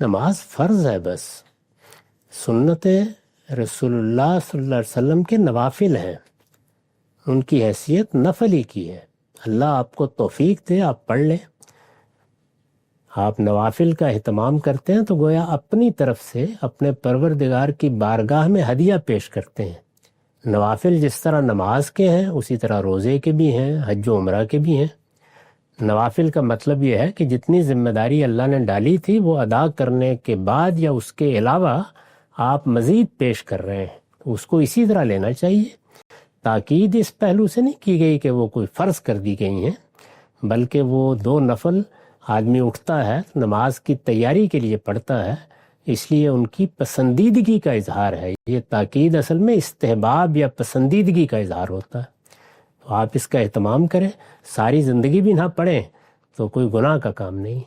नमाज फ़र्ज़ है बस। सुन्नत रसूलुल्लाह सल्लल्लाहु अलैहि वसल्लम के नवाफिल हैं, उनकी हैसियत नफल ही की है। अल्लाह आपको तौफीक दे, आप पढ़ लें। आप नवाफिल का एहतमाम करते हैं तो गोया अपनी तरफ से अपने परवरदिगार की बारगाह में हदिया पेश करते हैं। नवाफिल जिस तरह नमाज के हैं उसी तरह रोज़े के भी हैं, हज व उम्रा के भी हैं। नवाफिल का मतलब यह है कि जितनी जिम्मेदारी अल्लाह ने डाली थी वो अदा करने के बाद या उसके अलावा आप मज़ीद पेश कर रहे हैं, तो उसको इसी तरह लेना चाहिए। ताकीद इस पहलू से नहीं की गई कि वो कोई फ़र्ज़ कर दी गई हैं, बल्कि वो दो नफल आदमी उठता है नमाज की तैयारी के लिए पढ़ता है, इसलिए उनकी पसंदीदगी का इजहार है। ये ताकीद असल में इस्तेहबाब या पसंदीदगी का इजहार होता है। तो आप इसका एहतमाम करें। सारी ज़िंदगी भी ना पढ़ें तो कोई गुनाह का काम नहीं।